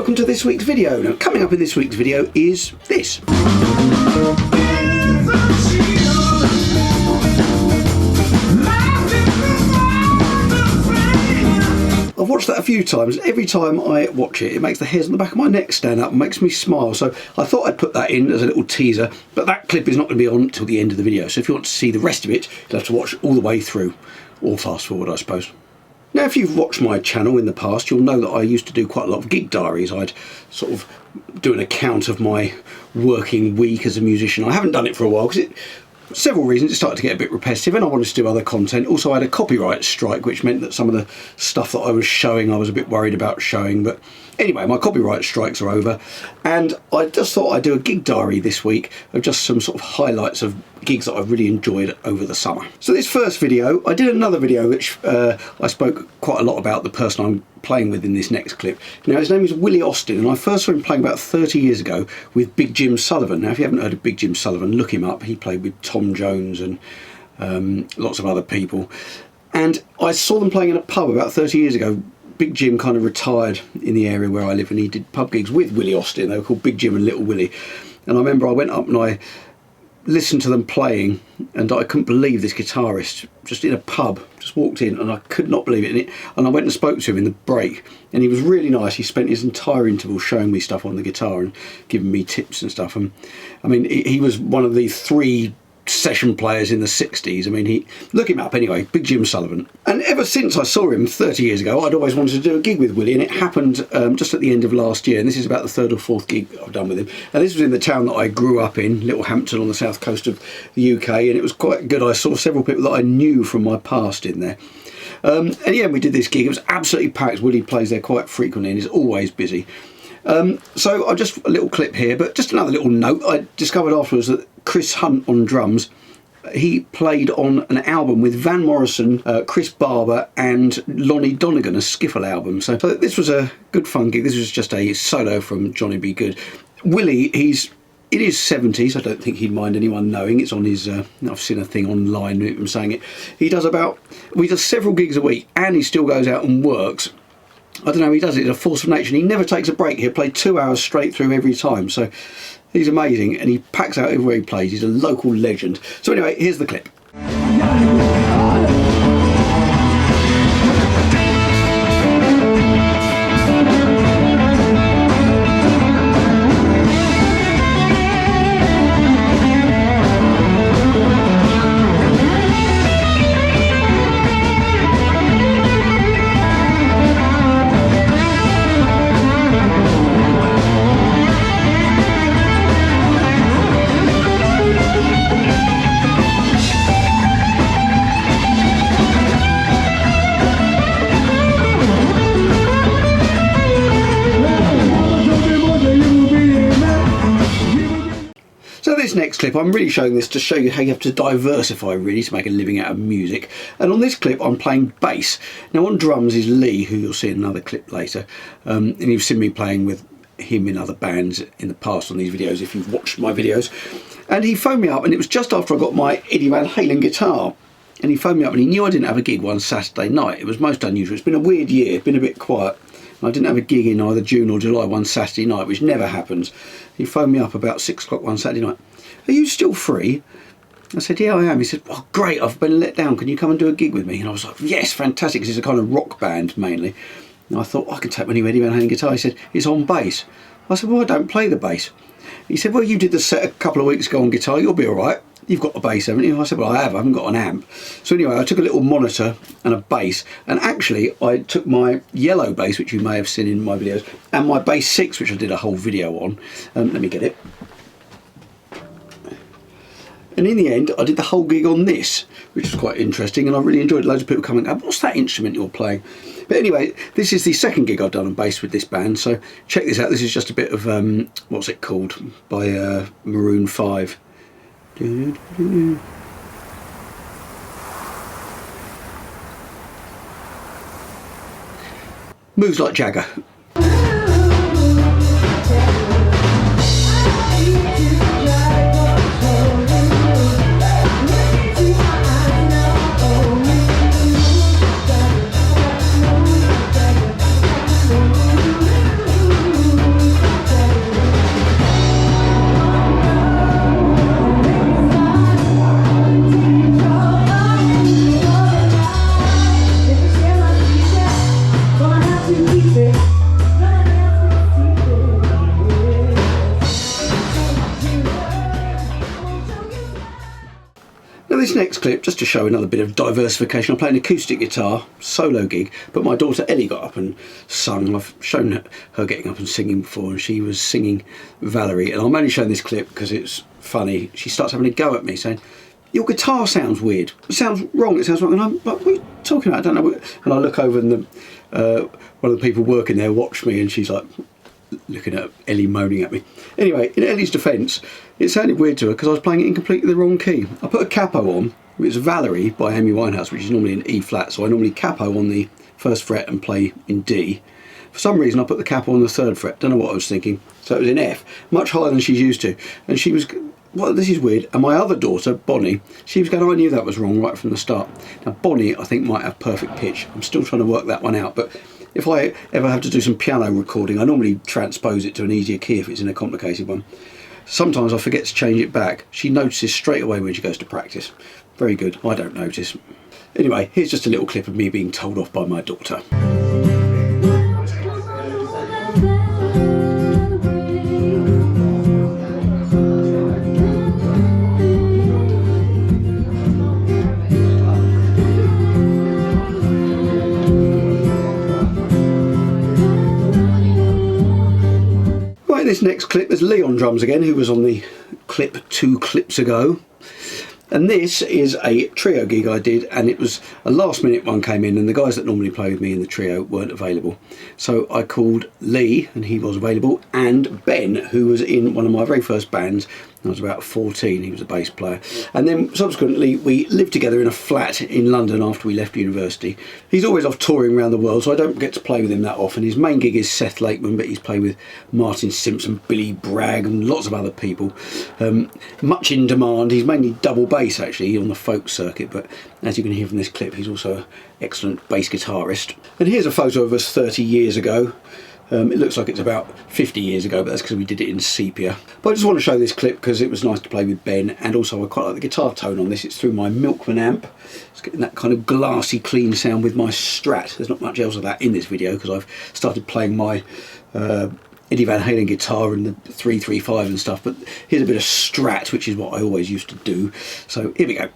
welcome to this week's video. Now, coming up in this week's video is this. I've watched that a few times. Every time I watch it, it makes the hairs on the back of my neck stand up and makes me smile. So I thought I'd put that in as a little teaser, but that clip is not going to be on until the end of the video. So if you want to see the rest of it, you'll have to watch all the way through, or fast forward, I suppose. Now, if you've watched my channel in the past, you'll know that I used to do quite a lot of gig diaries. I'd sort of do an account of my working week as a musician. I haven't done it for a while because several reasons. It started to get a bit repetitive and I wanted to do other content. Also, I had a copyright strike, which meant that some of the stuff that I was showing, I was a bit worried about showing. But anyway, my copyright strikes are over, and I just thought I'd do a gig diary this week of just some sort of highlights of gigs that I've really enjoyed over the summer. So this first video, I did another video which I spoke quite a lot about the person I'm playing with in this next clip. Now, his name is Willie Austin, and I first saw him playing about 30 years ago with Big Jim Sullivan. Now, if you haven't heard of Big Jim Sullivan, look him up. He played with Tom Jones and lots of other people. And I saw them playing in a pub about 30 years ago. Big Jim kind of retired in the area where I live, and he did pub gigs with Willie Austin. They were called Big Jim and Little Willie. And I remember I went up and I listened to them playing, and I couldn't believe this guitarist just in a pub just walked in, and I could not believe it. And I went and spoke to him in the break, and he was really nice. He spent his entire interval showing me stuff on the guitar and giving me tips and stuff. And I mean, he was one of the three session players in the 60s. I mean, look him up anyway, Big Jim Sullivan. And ever since I saw him 30 years ago, I'd always wanted to do a gig with Willie, and it happened just at the end of last year, and this is about the third or fourth gig I've done with him. And this was in the town that I grew up in, Littlehampton, on the south coast of the UK, and it was quite good. I saw several people that I knew from my past in there. And yeah, we did this gig. It was absolutely packed. Willie plays there quite frequently and is always busy. So I've just a little clip here, but just another little note. I discovered afterwards that Chris Hunt on drums, he played on an album with Van Morrison, Chris Barber and Lonnie Donegan, a skiffle album. So this was a good fun gig. This was just a solo from Johnny B. Good. Willie, he's in his 70s. I don't think he'd mind anyone knowing. It's on his, I've seen a thing online with him saying it. He does several gigs a week, and he still goes out and works. I don't know, he does it as a force of nature. He never takes a break. He'll play 2 hours straight through every time. So he's amazing, and he packs out everywhere he plays. He's a local legend. So anyway, here's the clip. This next clip, I'm really showing this to show you how you have to diversify really to make a living out of music. And on this clip I'm playing bass. Now on drums is Lee, who you'll see in another clip later, and you've seen me playing with him in other bands in the past on these videos if you've watched my videos. And he phoned me up, and it was just after I got my Eddie Van Halen guitar, and he phoned me up and he knew I didn't have a gig one Saturday night. It was most unusual. It's been a weird year, been a bit quiet. I didn't have a gig in either June or July one Saturday night, which never happens. He phoned me up about 6 o'clock one Saturday night. Are you still free? I said, yeah, I am. He said, oh, great, I've been let down. Can you come and do a gig with me? And I was like, yes, fantastic, because it's a kind of rock band mainly. And I thought, I can take my new Eddie Van Halen guitar. He said, it's on bass. I said, well, I don't play the bass. He said, well, you did the set a couple of weeks ago on guitar. You'll be all right. You've got a bass, haven't you? I said, well, I haven't got an amp. So anyway, I took a little monitor and a bass, and actually I took my yellow bass, which you may have seen in my videos, and my bass 6, which I did a whole video on. Let me get it. And in the end, I did the whole gig on this, which was quite interesting, and I really enjoyed it. Loads of people coming up, what's that instrument you're playing? But anyway, this is the second gig I've done on bass with this band, so check this out. This is just a bit of, what's it called, by Maroon 5. Moves like Jagger. Now this next clip, just to show another bit of diversification, I'm playing acoustic guitar, solo gig, but my daughter Ellie got up and sung. I've shown her getting up and singing before, and she was singing Valerie, and I'm only showing this clip because it's funny. She starts having a go at me saying, "Your guitar sounds weird, it sounds wrong, it sounds wrong," and I'm like, "What are you talking about? I don't know." And I look over and one of the people working there watched me, and she's like looking at Ellie moaning at me. Anyway, in Ellie's defence, it sounded weird to her because I was playing it in completely the wrong key. I put a capo on, which is Valerie by Amy Winehouse, which is normally in E flat, so I normally capo on the first fret and play in D. For some reason I put the capo on the third fret, don't know what I was thinking, so it was in F, much higher than she's used to, and she was, well, this is weird. And my other daughter, Bonnie, she was going, "I knew that was wrong right from the start." Now Bonnie, I think, might have perfect pitch. I'm still trying to work that one out, but if I ever have to do some piano recording, I normally transpose it to an easier key if it's in a complicated one. Sometimes I forget to change it back. She notices straight away when she goes to practice. Very good, I don't notice. Anyway, here's just a little clip of me being told off by my daughter. This next clip is Lee on drums again, who was on the clip 2 clips ago. And this is a trio gig I did, and it was a last minute one came in, and the guys that normally play with me in the trio weren't available. So I called Lee, and he was available, and Ben, who was in one of my very first bands. I was about 14, he was a bass player. And then subsequently we lived together in a flat in London after we left university. He's always off touring around the world, so I don't get to play with him that often. His main gig is Seth Lakeman, but he's played with Martin Simpson, Billy Bragg and lots of other people. Much in demand. He's mainly double bass actually on the folk circuit, but as you can hear from this clip, he's also an excellent bass guitarist. And here's a photo of us 30 years ago. It looks like it's about 50 years ago, but that's because we did it in sepia. But I just want to show this clip because it was nice to play with Ben, and also I quite like the guitar tone on this. It's through my Milkman amp. It's getting that kind of glassy, clean sound with my Strat. There's not much else of that in this video because I've started playing my Eddie Van Halen guitar and the 335 and stuff, but here's a bit of Strat, which is what I always used to do. So here we go.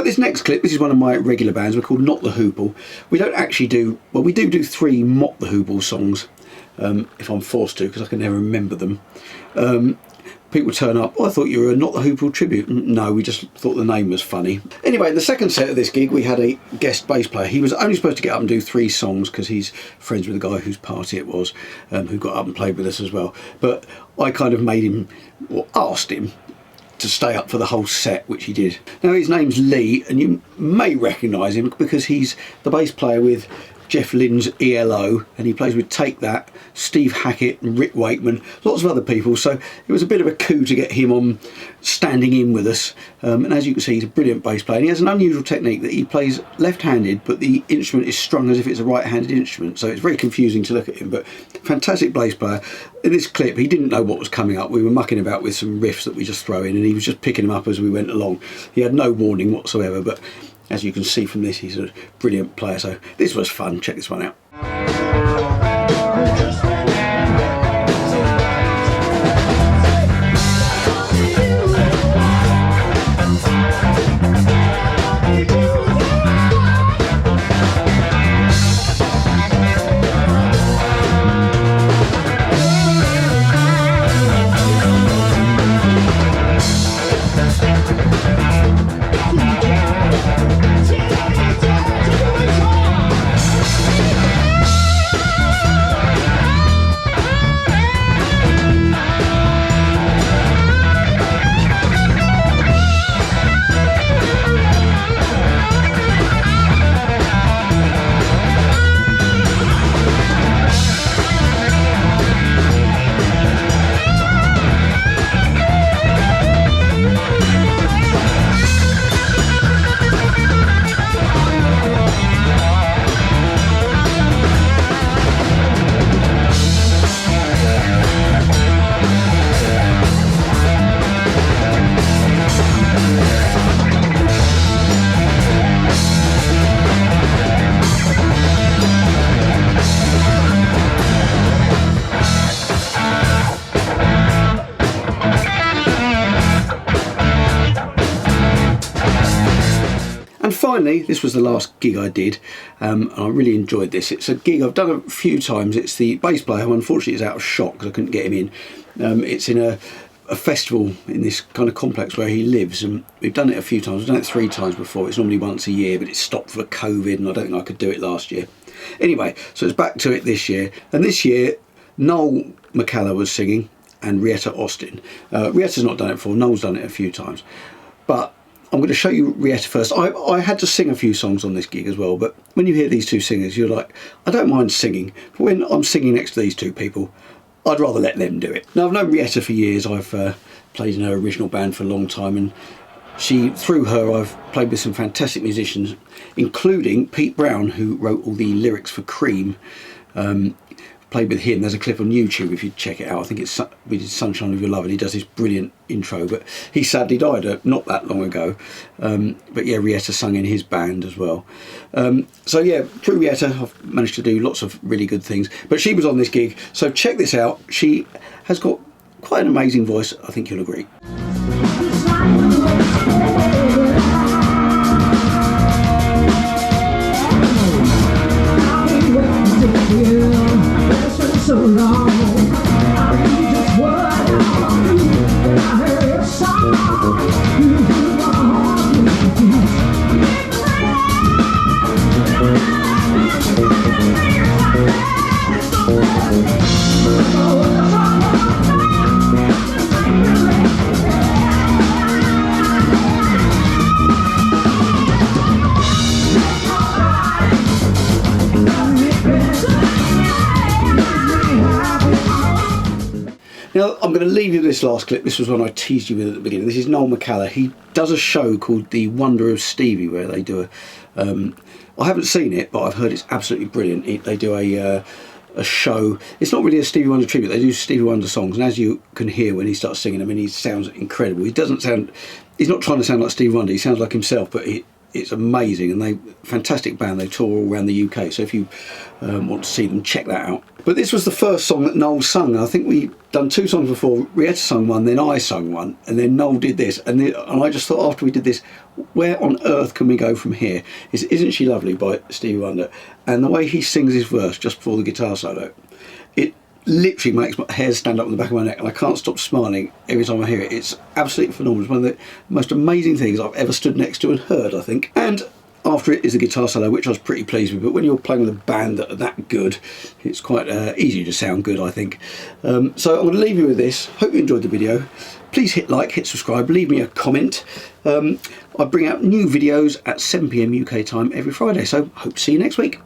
This next clip, this is one of my regular bands. We're called Not the Hoople. We don't actually do, well, we do 3 Mott the Hoople songs, if I'm forced to, because I can never remember them. People turn up, "Oh, I thought you were a Not the Hoople tribute." No, we just thought the name was funny. Anyway, the second set of this gig, we had a guest bass player. He was only supposed to get up and do 3 songs because he's friends with the guy whose party it was, who got up and played with us as well. But I kind of made him, or asked him, to stay up for the whole set, which he did. Now his name's Lee, and you may recognise him because he's the bass player with Jeff Lynne's ELO, and he plays with Take That, Steve Hackett and Rick Wakeman, lots of other people. So it was a bit of a coup to get him on standing in with us. And as you can see, he's a brilliant bass player, and he has an unusual technique that he plays left-handed, but the instrument is strung as if it's a right-handed instrument, so it's very confusing to look at him, but fantastic bass player. In this clip, he didn't know what was coming up. We were mucking about with some riffs that we just throw in, and he was just picking them up as we went along. He had no warning whatsoever, but as you can see from this, he's a brilliant player. So this was fun. Check this one out. And finally, this was the last gig I did, and I really enjoyed this. It's a gig I've done a few times. It's the bass player who unfortunately is out of shot because I couldn't get him in. It's in a festival in this kind of complex where he lives, and we've done it a few times. We've done it 3 times before. It's normally once a year, but it's stopped for COVID, and I don't think I could do it last year. Anyway, so it's back to it this year, and this year Noel McCallagh was singing and Rietta Austin. Rietta's not done it before. Noel's done it a few times, but I'm going to show you Rietta first. I had to sing a few songs on this gig as well, but when you hear these two singers, you're like, I don't mind singing, but when I'm singing next to these two people, I'd rather let them do it. Now, I've known Rietta for years. I've played in her original band for a long time, and through her I've played with some fantastic musicians, including Pete Brown, who wrote all the lyrics for Cream. Played with him. There's a clip on YouTube if you check it out. I think we did Sunshine of Your Love, and he does this brilliant intro, but he sadly died not that long ago. But yeah, Rietta sung in his band as well. So yeah, through Rietta I've managed to do lots of really good things, but she was on this gig, so check this out. She has got quite an amazing voice, I think you'll agree. So long, I knew just what I knew when I heard your song. You do my heart Now, I'm going to leave you this last clip. This was one I teased you with at the beginning. This is Noel McCallagh. He does a show called The Wonder of Stevie, where they do I haven't seen it, but I've heard it's absolutely brilliant. They do a show. It's not really a Stevie Wonder tribute. They do Stevie Wonder songs, and as you can hear when he starts singing them, and he sounds incredible. He's not trying to sound like Stevie Wonder. He sounds like himself, but it's amazing, and fantastic band. They tour all around the UK, so if you want to see them, check that out. But this was the first song that Noel sung. I think we'd done 2 songs before. Rietta sung one, then I sung one, and then Noel did this. And I just thought, after we did this, where on earth can we go from here? Isn't She Lovely by Stevie Wonder? And the way he sings his verse just before the guitar solo, it literally makes my hair stand up on the back of my neck, and I can't stop smiling every time I hear it. It's absolutely phenomenal. It's one of the most amazing things I've ever stood next to and heard, I think. And after it is the guitar solo, which I was pretty pleased with, but when you're playing with a band that are that good, it's quite easy to sound good, I think. So I'm going to leave you with this. Hope you enjoyed the video. Please hit like, hit subscribe, leave me a comment. I bring out new videos at 7 PM UK time every Friday, so hope to see you next week.